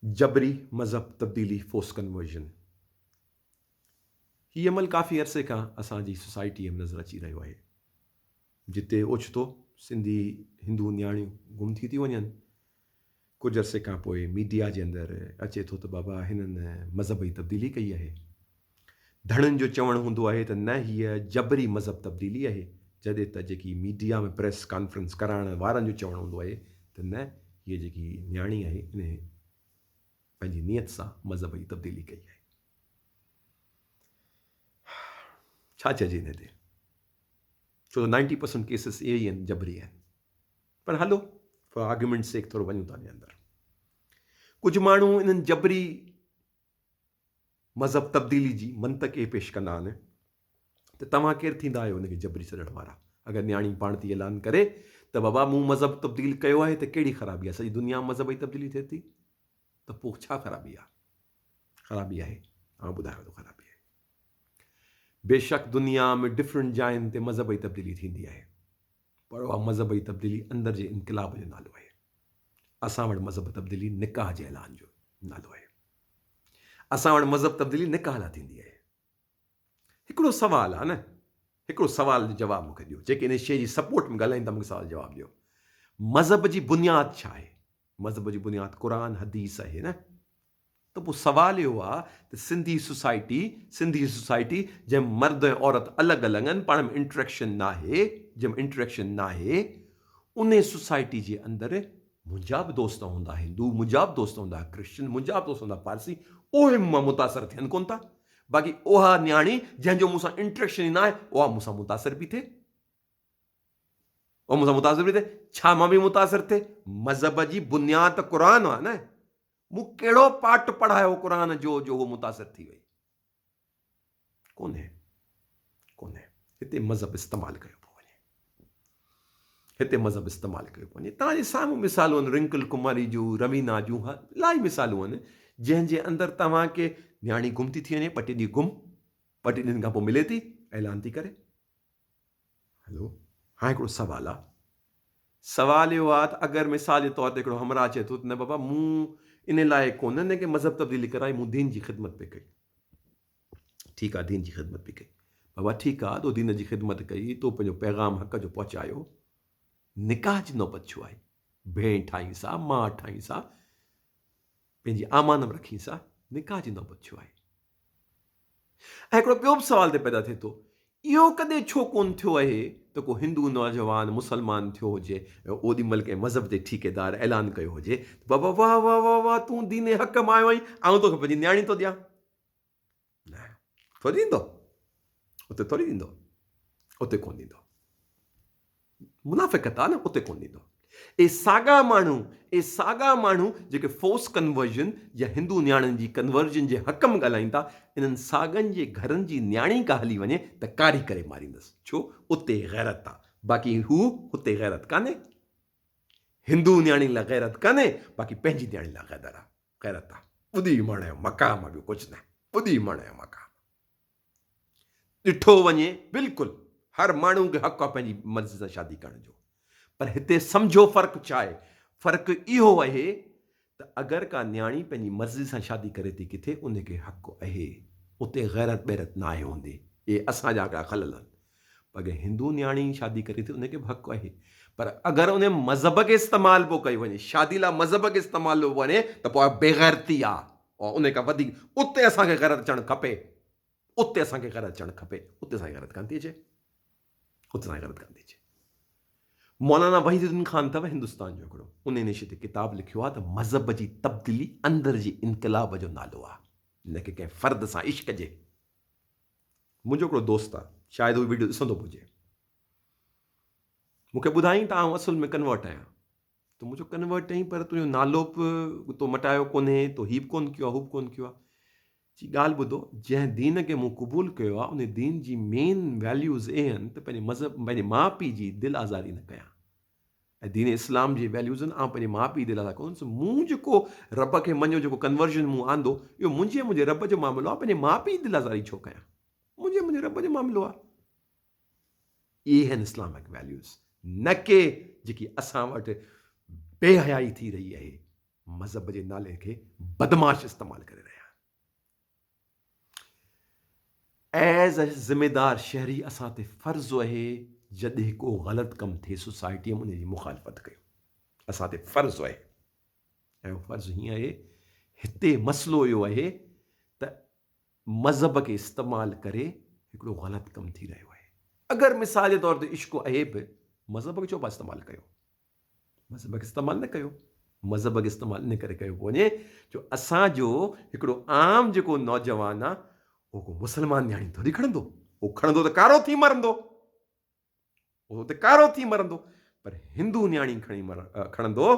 जबरी मज़हब तब्दीली फोर्स कन्वर्जन हीअ अमल काफ़ी अरसे खां असांजी सोसाइटीअ में नज़र अची रहियो आहे। जिते ओचितो सिंधी हिंदू न्याणियूं गुम थी थियूं वञनि, कुझु अरसे खां पोइ मीडिया जे अंदरि अचे थो त बाबा हिननि मज़हब जी तब्दीली कई आहे। धड़नि जो चवणु हूंदो आहे त न हीअ जबरी मज़हब तब्दीली आहे, जॾहिं त जेकी मीडिया में प्रेस कॉन्फ्रेंस कराइण वारनि जो चवणु हूंदो आहे त न, हीअ जेकी न्याणी आहे इन पंहिंजी नियत सां मज़हब जी तब्दीली कई आहे। छा चइजे हिन ते? छो त 90% केसिस इहे ई आहिनि, जबरी आहिनि। पर हलो, फॉर आर्ग्यूमेंट सेक थोरो वञूं था हिन अंदरि। कुझु माण्हू इन्हनि जबरी मज़हब तब्दीली जी मंतक इहे पेश कंदा आहिनि त तव्हां केरु थींदा आहियो हुनखे जबरी छॾण वारा? अगरि न्याणी पाण थी ऐलान करे त बाबा मूं मज़हब तब्दील कयो आहे, त कहिड़ी ख़राबी आहे? सॼी दुनिया मज़हब जी तब्दीली थिए थी त पोइ छा ख़राबी आहे? ख़राबी आहे, ऐं ॿुधायो थो ख़राबी आहे। बेशक दुनिया में डिफरेंट जायुनि ते मज़हब जी तब्दीली थींदी आहे, पर उहा मज़हब जी तब्दीली अंदरि जे इनक़िलाब जो नालो आहे। असां वटि मज़हब तब्दीली निकाह जे ऐलान जो नालो आहे। असां वटि मज़हब तब्दीली निकाह लाइ थींदी आहे। हिकिड़ो सुवालु आहे न, हिकिड़ो सुवाल जो जवाबु मूंखे ॾियो। जेके इन शइ जी सपोर्ट में ॻाल्हाइनि था, मूंखे सुवाल जवाबु ॾियो। मज़हब जी बुनियादु छा आहे? मज़हब जी बुनियादु क़ुरान हदीस आहे न। त पोइ सुवालु इहो आहे त सिंधी सोसाइटी जंहिं मर्द ऐं औरत अलॻि अलॻि आहिनि, पाण में इंट्रैक्शन न आहे, जंहिंमें इंट्रैक्शन न आहे, उन सोसाइटी जे अंदरि मुंहिंजा बि दोस्त हूंदा हिंदू, मुंहिंजा बि दोस्त हूंदा क्रिश्चन, मुंहिंजा बि दोस्त हूंदा पारसी, उहे मां मुतासिर थियनि कोन था। बाक़ी उहा न्याणी जंहिंजो मूंसां इंट्रैक्शन ई न आहे, उहा मूंसां मुतासिर बि थिए, उहा मूंसां मुतासिर बि थिए। छा मां बि मुतासिर थिए? मज़हब जी बुनियादु क़ुरान आहे न। मूं कहिड़ो पाठ पढ़ायो क़ुरान जो उहो मुतासिर थी वई? कोन्हे। हिते मज़हब इस्तेमालु कयो पियो वञे, हिते मज़हब इस्तेमालु कयो पियो वञे। तव्हांजे साम्हूं मिसालूं आहिनि, रिंकल कुमारी जूं, रवीना जूं, इलाही मिसालूं आहिनि जंहिंजे अंदरि तव्हांखे न्याणी गुम थी वञे, ॿ टे ॾींहं गुम, ॿ टे ॾींहंनि खां पोइ मिले थी, ऐलान थी करे। हलो, हाणे हिकिड़ो सुवालु आहे। सुवालु इहो आहे त अगरि मिसाल जे तौर ते हिकिड़ो हमरा अचे थो त न बाबा, मूं इन लाइ कोन हिन खे मज़हब तब्दीली कराई, मूं दीन जी ख़िदमत पे कई। ठीकु आहे, दीन जी ख़िदमत बि कई। बाबा ठीकु आहे, तो दीन जी ख़िदमत कई, तो पंहिंजो पैगाम हक़ जो पहुचायो। निकाह जी नौबत छो आहे? भेण ठाहींसा, माउ ठाहींसा, पंहिंजी आमानम रखींसा, निकाह जी नौबत छो आहे? ऐं हिकिड़ो ॿियो बि सुवाल ते पैदा थिए थो, इहो कॾहिं छो कोन थियो आहे त को हिंदू नौजवान मुसलमान थियो हुजे, ओॾी महिल कंहिं मज़हब जे ठीकेदार ऐलान कयो हुजे, बाबा वाह वाह वाह वाह, तूं दीन हक़ मां आयो आहीं, ऐं तोखे पंहिंजी न्याणी थो ॾियां। न, थोरी ॾींदो, उते थोरी ॾींदो, उते कोन ॾींदो। मुनाफ़िक़त आहे न, उते कोन ॾींदो। ए साॻा माण्हू जेके फोर्स कन्वर्जन या हिंदू न्याणियुनि जी कन्वर्जन जे हक़ में ॻाल्हाइनि था, इन्हनि साॻनि जे घरनि जी न्याणी का हली वञे त कारी करे मारींदसि। छो? उते गैरत आहे, बाक़ी हुते गैरत कान्हे। हिंदू न्याणी लाइ गैरत कान्हे, बाक़ी पंहिंजी न्याणी लाइ गैरत आहे। ॿुधी मण जो मक़ाम, ॿियो कुझु न। ॿुधी मण जो मक़ाम ॾिठो वञे, बिल्कुलु हर माण्हू खे हक़ आहे पंहिंजी मर्ज़ी सां शादी करण जो। पर हिते सम्झो फ़र्क़ु छा आहे? फ़र्क़ु इहो आहे त अगरि का न्याणी पंहिंजी मर्ज़ी सां शादी करे थी किथे, उनखे हक़ु आहे, उते गैरत ॿैरत न आहे हूंदी। इहे असांजा हिकिड़ा खलल आहिनि। अगरि हिंदू न्याणी शादी करे थी, उनखे बि हक़ु आहे। पर अगरि उन मज़हब खे इस्तेमालु पोइ कयो वञे, शादी लाइ मज़हब खे इस्तेमालु वञे, त पोइ बेग़ैरती आहे। और उन खां वधीक उते असांखे गैरत अचणु खपे, उते असांखे गैरत अचणु खपे। उते असांखे गैरत कान थी अचे, उते असांखे गैरत कान थी अचे। मौलाना वहीदुद्दीन खान अथव हिंदुस्तान जो हिकिड़ो, उन निश ते किताबु लिखियो आहे त मज़हब जी तब्दीली अंदरि जी इनक़िलाब जो नालो आहे, न की कंहिं फ़र्द सां इश्क़ जे। मुंहिंजो हिकिड़ो दोस्त आहे, शायदि उहो वीडियो ॾिसंदो हुजे, मूंखे ॿुधाईं त आउं असुल में कन्वर्ट आहियां। त मुंहिंजो कन्वर्ट आहीं, पर तुंहिंजो नालो बि तो मटायो कोन्हे, तो हीउ बि कोन कयो आहे, हू बि कोन कयो आहे। जी ॻाल्हि ॿुधो, जंहिं दीन खे मूं क़बूलु कयो आहे, उन दीन जी मेन वैल्यूज़ इहे आहिनि त पंहिंजे मज़हब, पंहिंजे माउ पीउ जी दिलि आज़ारी न कयां। ऐं दीन इस्लाम जी वैल्यूज़ आहिनि, ऐं पंहिंजे माउ पीउ दिलि आज़ारी कोन्ह। मूं जेको रब खे मञियो, जेको कन्वर्जन मूं आंदो, इहो मुंहिंजे रब जो मामिलो आहे। पंहिंजे माउ पीउ दिलि आज़ारी छो कयां? मुंहिंजे रब जो मामिलो आहे। इहे आहिनि इस्लामिक वैल्यूज़, न के जेकी असां वटि बेहयाई थी रही आहे, मज़हब जे नाले खे बदमाश इस्तेमालु करे रहिया आहिनि। एज़ अ ज़िमेदार शहरी असां ते फ़र्ज़ु आहे जॾहिं को ग़लति कमु थिए सोसाइटीअ में उनजी मुखालफ़त कयूं, असां ते फ़र्ज़ु आहे। ऐं उहो फ़र्ज़ु हीअं आहे, हिते मसइलो इहो आहे त मज़हब खे इस्तेमालु करे हिकिड़ो ग़लति कमु थी रहियो आहे। अगरि मिसाल जे तौर ते इश्क आहे बि, मज़हब खे छो पिया इस्तेमालु कयो? मज़हब खे इस्तेमालु न कयो। मज़हब खे इस्तेमालु इन करे कयो वञे जो असांजो हिकिड़ो आम जेको नौजवान आहे उहो को मुस्लमान न्याणी थोरी खणंदो, उहो खणंदो त कारो थी मरंदो, उहो त कारो थी मरंदो। पर हिंदू न्याणी खणंदो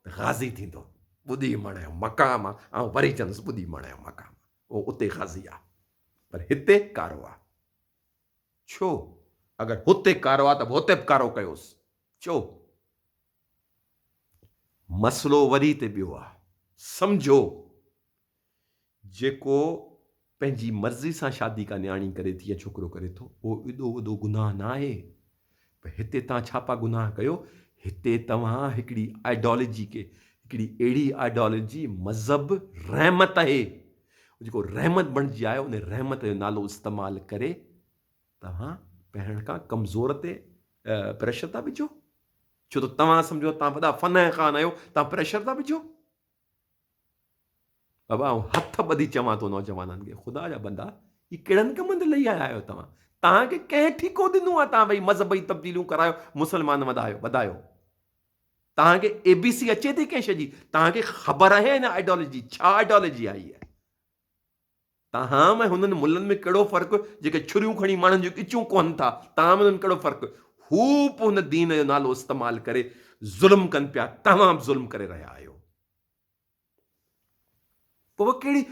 त ग़ाज़ी थींदो। ॿुधी मण जो मक़ाम आहे, ऐं वरी चवंदुसि ॿुधी मण जो मक़ाम, उहो उते ग़ाज़ी आहे, पर हिते कारो आहे। छो? अगरि हुते कारो आहे त हुते बि कारो कयोसि। छो? मसइलो वरी ते ॿियो आहे। सम्झो जेको पंहिंजी मर्ज़ी सां शादी का न्याणी करे थी या छोकिरो करे थो, उहो एॾो वॾो गुनाह न आहे। पर हिते तव्हां छा पिया गुनाह कयो? हिते तव्हां हिकिड़ी आइडियोलॉजी खे, हिकिड़ी अहिड़ी आइडियोलॉजी, मज़हब रहमत आहे, जेको रहमत बणिजी आयो, उन रहमत जो नालो इस्तेमालु करे तव्हां पहिरियों खां कमज़ोर ते प्रेशर था विझो। छो त तव्हां सम्झो तव्हां वॾा फ़न ख़ान आहियो, तव्हां प्रेशर था विझो। बाबा ऐं हथ ॿधी चवां थो नौजवाननि खे, ख़ुदा जा बंदा, ही कहिड़नि कमनि ते लही आया आहियो तव्हां? तव्हांखे कंहिं ठीको ॾिनो आहे तव्हां भई मज़हबी तब्दीलियूं करायो, मुस्लमान वधायो? तव्हांखे ABC अचे थी कंहिं शइ जी? तव्हांखे ख़बर आहे हिन आइडियोलॉजी छा आइडियोलॉजी आहे? हीअ तव्हां में हुननि मुल्हनि में कहिड़ो फ़र्क़ु जेके छुरियूं खणी माण्हुनि जूं इचूं कोन था? तव्हां में हुननि कहिड़ो फ़र्क़ु? हू बि हुन दीन जो नालो इस्तेमालु करे ज़ुल्म कनि पिया, तव्हां बि ज़ुल्म करे रहिया आहियो। पोइ कहिड़ी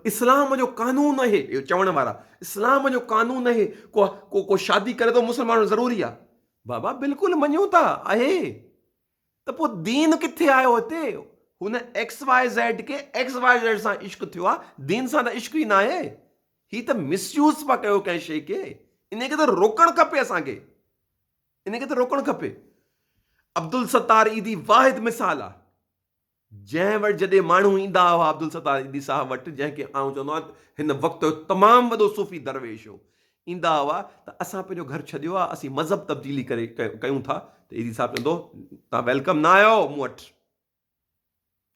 इस्लाम जो कानून आहे इहो चवण वारा, इस्लाम जो कानून आहे को शादी करे थो मुस्लमान ज़रूरी आहे? बाबा बिल्कुलु मञूं था आहे, त पोइ दीन किथे आयो हिते? हुन XYZ खे XYZ सां इश्क थियो आहे, दीन सां त इश्क ई न आहे। ही त मिसयूज़ पिया कयो कंहिं शइ खे। इनखे त रोकणु खपे असांखे, इनखे त रोकणु खपे। अब्दुल सत्तार ईदी वाहिद मिसाल आहे, जंहिं वटि जॾहिं माण्हू ईंदा हुआ अब्दुल सत्तार ईदी साहब वटि, जंहिंखे आउं चवंदो आहियां हिन वक़्तु जो तमामु वॾो सूफ़ी दरवेश हो, ईंदा हुआ त असां पंहिंजो घर छॾियो आहे, असीं मज़हब तब्दीली कयूं था, त ईदी साहब चवंदो तव्हां वेलकम न आहियो मूं वटि।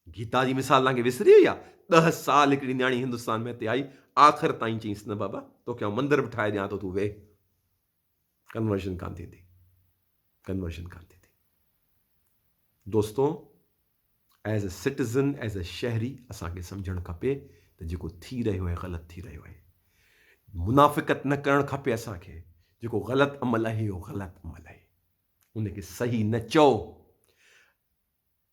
गीता जी मिसाल तव्हांखे विसरी वई आहे? 10 साल हिकिड़ी न्याणी हिंदुस्तान में हिते आई, आख़िर ताईं चईंसि न बाबा तोखे आउं मंदर बि ठाहे ॾियां थो, तूं वेह। कन्वर्शन कान थींदी, कन्वर्शन कान थींदी। दोस्तो, as a citizen, as a शहरी असांखे सम्झणु खपे त जेको थी रहियो आहे ग़लति थी रहियो आहे। मुनाफ़िक़त न करणु खपे असांखे। जेको ग़लति अमल आहे इहो ग़लति अमल आहे, उनखे सही न चओ।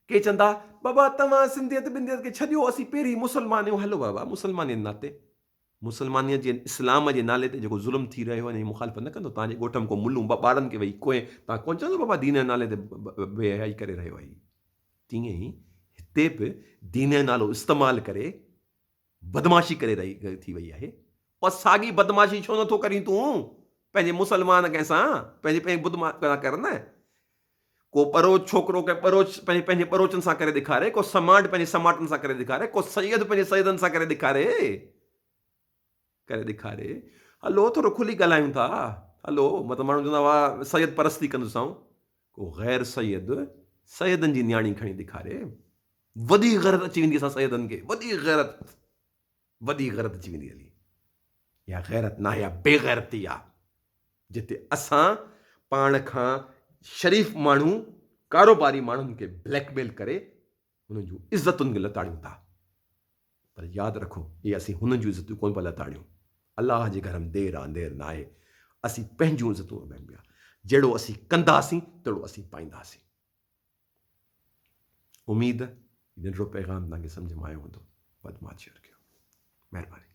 के चवंदा बाबा तव्हां सिंधियत बिंदियत खे छॾियो, असीं पहिरीं मुस्लमान आहियूं। हलो बाबा, मुस्लमानीअ जे नाते, मुस्लमानीअ जे इस्लाम जे नाले ते जेको ज़ुल्म थी रहियो आहे, मुखालफ़त न कंदो। तव्हांजे ॻोठ में को मुल्लूं ॿारनि खे वेही कोई तव्हां कोन चवंदो बाबा दीन जे नाले ते बेहयाई करे रहियो आहे। तीअं ई हिते बि दीन जो नालो इस्तेमालु करे बदमाशी करे रही थी वई आहे। और साॻी बदमाशी छो नथो करीं तूं पंहिंजे मुस्लमान कंहिंसां? पंहिंजे बुध कर न। को परोच छोकिरो के परोच पंहिंजे परोचनि सां करे ॾेखारे, को समाट पंहिंजे समाटनि सां करे ॾेखारे, को सैयद पंहिंजे सैयदनि सां करे ॾेखारे। हलो थोरो खुली ॻाल्हायूं था। हलो मतिलबु माण्हू चवंदा हुआ सैयद परस्ती कंदुसि आऊं। को गैर सैयद सैयदनि जी न्याणी खणी ॾेखारे, वॾी ग़ैरत अची वेंदी असां सैयदनि खे, वॾी ग़ैरत अची वेंदी हली। या गैरत न आहे, या बेगैरती आहे, जिते असां पाण खां शरीफ़ माण्हू कारोबारी माण्हुनि खे ब्लैकमेल करे हुननि जूं इज़तुनि खे लताड़ियूं था। पर यादि रखो, इहे असीं हुननि जूं इज़तूं कोन पिया लताड़ियूं। अलाह जे घर में देरि अंधेर न आहे। असीं पंहिंजूं इज़तूं पिया, जहिड़ो असीं कंदासीं तहिड़ो असीं पाईंदासीं। उमेद नंढिड़ो पैगाम तव्हांखे सम्झ में आयो हूंदो। वधि मां शेयर कयो। महिरबानी।